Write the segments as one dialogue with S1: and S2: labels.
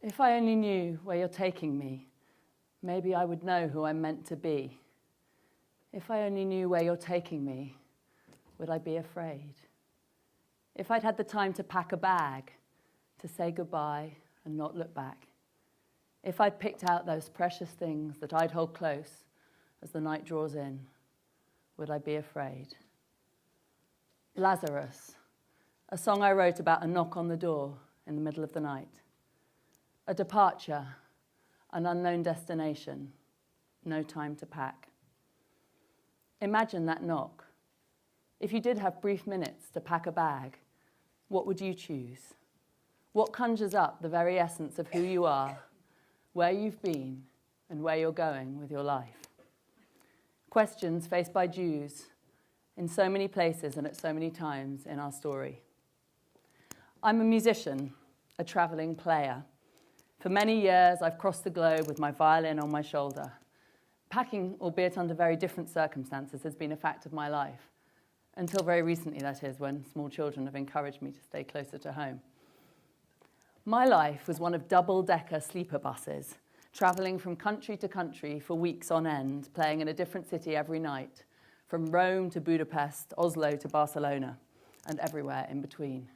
S1: If I only knew where you're taking me, maybe I would know who I'm meant to be. If I only knew where you're taking me, would I be afraid? If I'd had the time to pack a bag, to say goodbye and not look back. If I'd picked out those precious things that I'd hold close as the night draws in, would I be afraid? Lazarus, a song I wrote about a knock on the door in the middle of the night. A departure, an unknown destination, no time to pack. Imagine that knock. If you did have brief minutes to pack a bag, what would you choose? What conjures up the very essence of who you are, where you've been, and where you're going with your life? Questions faced by Jews in so many places and at so many times in our story. I'm a musician, a traveling player. For many years, I've crossed the globe with my violin on my shoulder. Packing, albeit under very different circumstances, has been a fact of my life. Until very recently, that is, when small children have encouraged me to stay closer to home. My life was one of double-decker sleeper buses, travelling from country to country for weeks on end, playing in a different city every night, from Rome to Budapest, Oslo to Barcelona, and everywhere in between.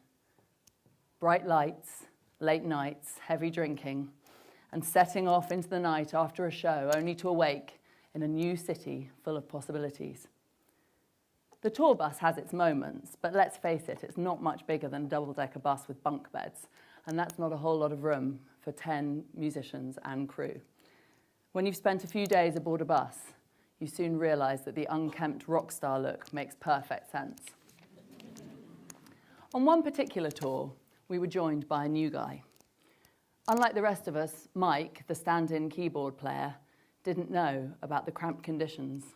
S1: Bright lights, late nights, heavy drinking, and setting off into the night after a show, only to awake in a new city full of possibilities. The tour bus has its moments, but let's face it, it's not much bigger than a double-decker bus with bunk beds, and that's not a whole lot of room for 10 musicians and crew. When you've spent a few days aboard a bus, you soon realise that the unkempt rock star look makes perfect sense. On one particular tour, we were joined by a new guy. Unlike the rest of us, Mike, the stand-in keyboard player, didn't know about the cramped conditions.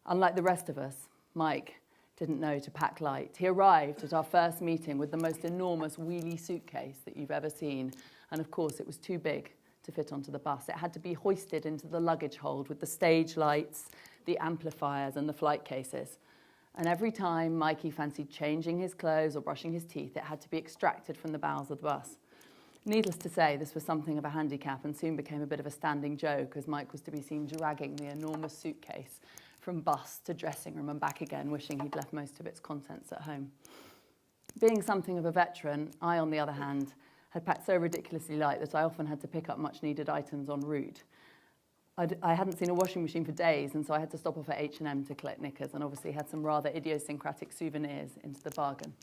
S1: Unlike the rest of us, Mike didn't know to pack light. He arrived at our first meeting with the most enormous wheelie suitcase that you've ever seen, and of course it was too big to fit onto the bus. It had to be hoisted into the luggage hold with the stage lights, the amplifiers, and the flight cases. And every time Mikey fancied changing his clothes or brushing his teeth, it had to be extracted from the bowels of the bus. Needless to say, this was something of a handicap and soon became a bit of a standing joke as Mike was to be seen dragging the enormous suitcase from bus to dressing room and back again, wishing he'd left most of its contents at home. Being something of a veteran, I, on the other hand, had packed so ridiculously light that I often had to pick up much-needed items en route. I hadn't seen a washing machine for days, and so I had to stop off at H&M to collect knickers, and obviously had some rather idiosyncratic souvenirs into the bargain.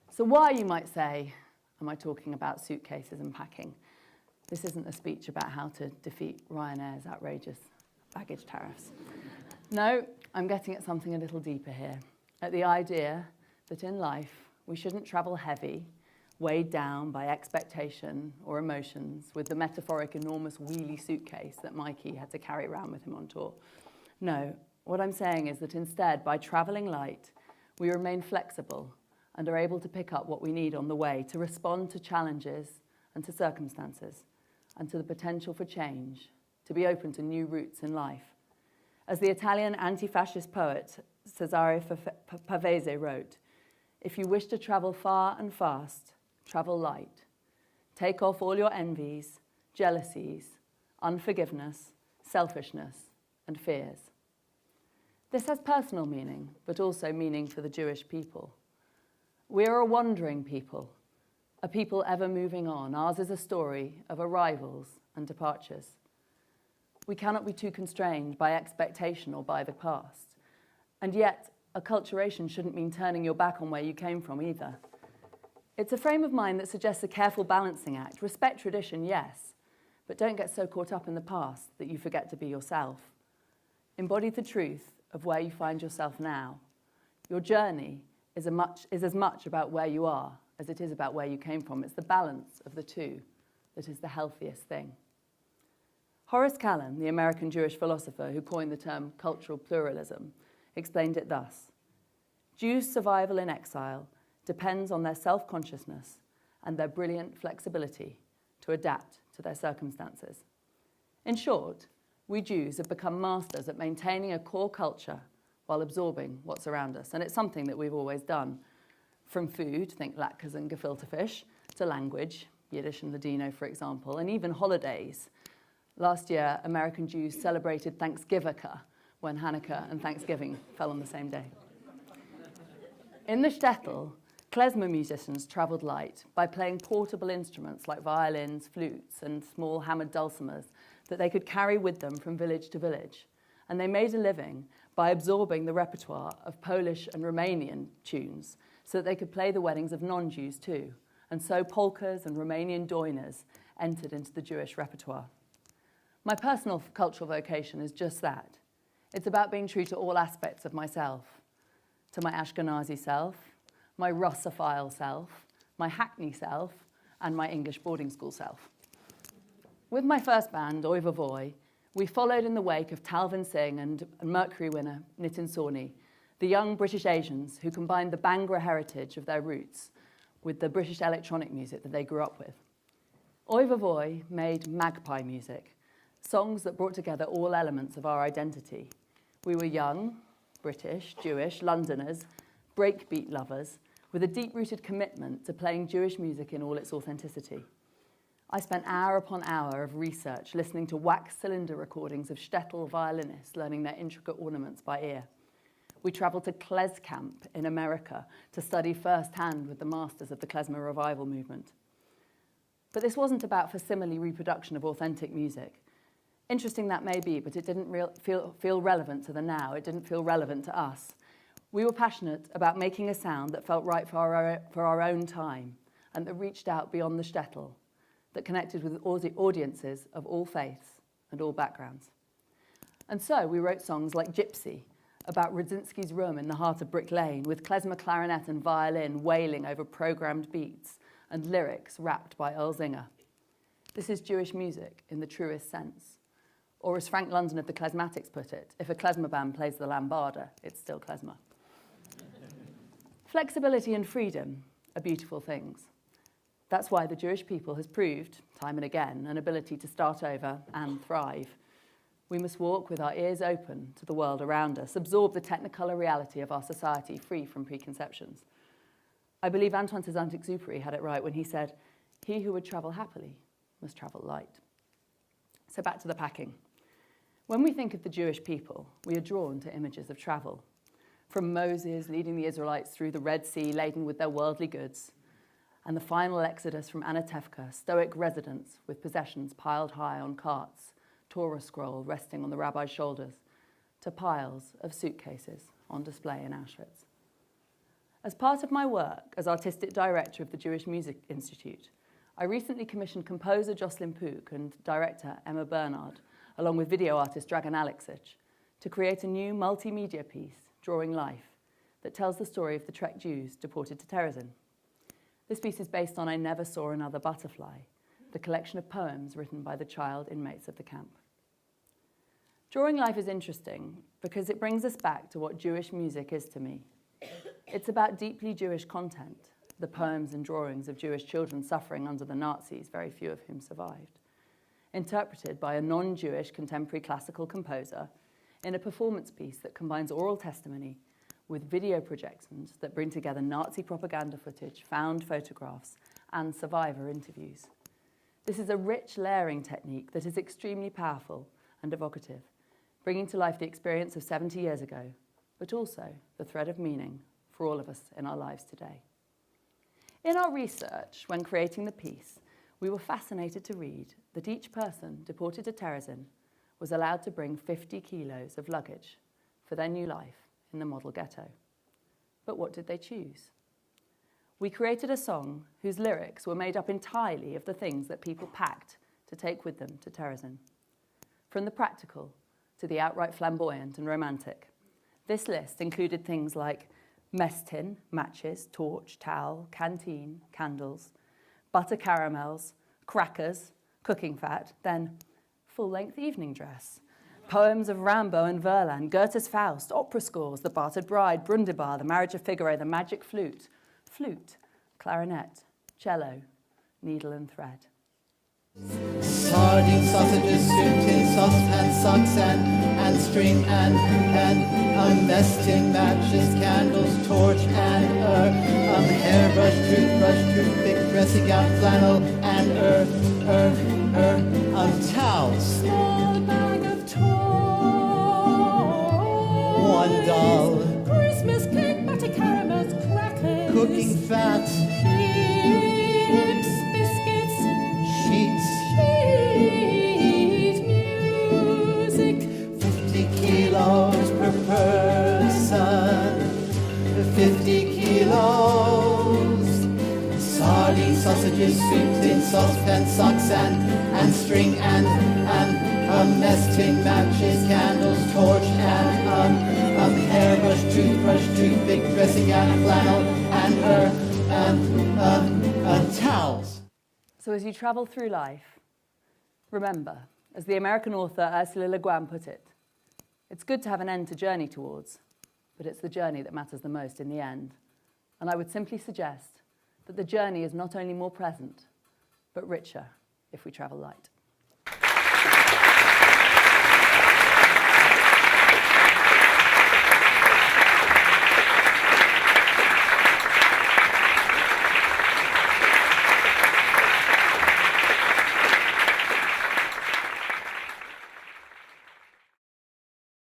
S1: So why, you might say, am I talking about suitcases and packing? This isn't a speech about how to defeat Ryanair's outrageous baggage tariffs. No, I'm getting at something a little deeper here, at the idea that in life we shouldn't travel heavy, weighed down by expectation or emotions with the metaphoric enormous wheelie suitcase that Mikey had to carry around with him on tour. No, what I'm saying is that instead, by traveling light, we remain flexible and are able to pick up what we need on the way to respond to challenges and to circumstances and to the potential for change, to be open to new routes in life. As the Italian anti-fascist poet Cesare Pavese wrote, "If you wish to travel far and fast, travel light. Take off all your envies, jealousies, unforgiveness, selfishness, and fears." This has personal meaning, but also meaning for the Jewish people. We are a wandering people, a people ever moving on. Ours is a story of arrivals and departures. We cannot be too constrained by expectation or by the past. And yet, acculturation shouldn't mean turning your back on where you came from either. It's a frame of mind that suggests a careful balancing act. Respect tradition, yes, but don't get so caught up in the past that you forget to be yourself. Embody the truth of where you find yourself now. Your journey is as much about where you are as it is about where you came from. It's the balance of the two that is the healthiest thing. Horace Kallen, the American Jewish philosopher who coined the term cultural pluralism, explained it thus: Jews' survival in exile depends on their self-consciousness and their brilliant flexibility to adapt to their circumstances. In short, we Jews have become masters at maintaining a core culture while absorbing what's around us, and it's something that we've always done. From food, think latkes and gefilte fish, to language, Yiddish and Ladino, for example, and even holidays. Last year, American Jews celebrated Thanksgivika when Hanukkah and Thanksgiving fell on the same day. In the shtetl, klezmer musicians travelled light by playing portable instruments like violins, flutes, and small hammered dulcimers that they could carry with them from village to village. And they made a living by absorbing the repertoire of Polish and Romanian tunes so that they could play the weddings of non-Jews too. And so polkas and Romanian doinas entered into the Jewish repertoire. My personal cultural vocation is just that. It's about being true to all aspects of myself, to my Ashkenazi self, my Russophile self, my Hackney self, and my English boarding school self. With my first band, Oy Vavoy, we followed in the wake of Talvin Singh and Mercury winner Nitin Sawhney, the young British Asians who combined the Bhangra heritage of their roots with the British electronic music that they grew up with. Oy Vavoy made magpie music, songs that brought together all elements of our identity. We were young, British, Jewish, Londoners, breakbeat lovers, with a deep-rooted commitment to playing Jewish music in all its authenticity. I spent hour upon hour of research listening to wax cylinder recordings of shtetl violinists learning their intricate ornaments by ear. We travelled to Klez Camp in America to study firsthand with the masters of the klezmer revival movement. But this wasn't about facsimile reproduction of authentic music. Interesting that may be, but it didn't feel relevant to the now. It didn't feel relevant to us. We were passionate about making a sound that felt right for our own time and that reached out beyond the shtetl, that connected with audiences of all faiths and all backgrounds. And so we wrote songs like Gypsy, about Radzinski's room in the heart of Brick Lane, with klezmer clarinet and violin wailing over programmed beats and lyrics rapped by Earl Zinger. This is Jewish music in the truest sense. Or as Frank London of the Klezmatics put it, if a klezmer band plays the lambada, it's still klezmer. Flexibility and freedom are beautiful things. That's why the Jewish people has proved, time and again, an ability to start over and thrive. We must walk with our ears open to the world around us, absorb the technicolor reality of our society free from preconceptions. I believe Antoine de Saint-Exupéry had it right when he said, "He who would travel happily must travel light." So back to the packing. When we think of the Jewish people, we are drawn to images of travel. From Moses leading the Israelites through the Red Sea laden with their worldly goods, and the final exodus from Anatevka, stoic residents with possessions piled high on carts, Torah scroll resting on the rabbi's shoulders, to piles of suitcases on display in Auschwitz. As part of my work as artistic director of the Jewish Music Institute, I recently commissioned composer Jocelyn Pook and director Emma Bernard, along with video artist Dragan Alexic, to create a new multimedia piece, Drawing Life, that tells the story of the Czech Jews deported to Terezin. This piece is based on I Never Saw Another Butterfly, the collection of poems written by the child inmates of the camp. Drawing Life is interesting because it brings us back to what Jewish music is to me. It's about deeply Jewish content, the poems and drawings of Jewish children suffering under the Nazis, very few of whom survived, interpreted by a non-Jewish contemporary classical composer in a performance piece that combines oral testimony with video projections that bring together Nazi propaganda footage, found photographs, and survivor interviews. This is a rich layering technique that is extremely powerful and evocative, bringing to life the experience of 70 years ago, but also the thread of meaning for all of us in our lives today. In our research, when creating the piece, we were fascinated to read that each person deported to Terezin was allowed to bring 50 kilos of luggage for their new life in the model ghetto. But what did they choose? We created a song whose lyrics were made up entirely of the things that people packed to take with them to Terezin. From the practical to the outright flamboyant and romantic, this list included things like mess tin, matches, torch, towel, canteen, candles, butter caramels, crackers, cooking fat, then full-length evening dress, poems of Rimbaud and Verlaine, Goethe's Faust, opera scores, The Bartered Bride, Brundibar, The Marriage of Figaro, The Magic Flute, clarinet, cello, needle and thread.
S2: Sardine sausages, soup tin, saucepans, socks and string and a mess tin, matches, candles, torch and hairbrush, toothbrush, toothpick, dressing gown, flannel, and towels.
S3: Small bag of toys.
S2: One doll.
S3: Christmas cake, butter caramels, crackers.
S2: Cooking fat.
S3: Chips, biscuits.
S2: Sheets.
S3: Sheet music.
S2: 50 kilos per person. 50 kilos. Sardines, sausages, soup, tin, saucepan, socks, and string, and a mess tin, matches, candles, torch, and hairbrush, toothbrush, toothpick, dressing gown, flannel, and towels.
S1: So as you travel through life, remember, as the American author Ursula Le Guin put it, it's good to have an end to journey towards, but it's the journey that matters the most in the end. And I would simply suggest that the journey is not only more present, but richer if we travel light.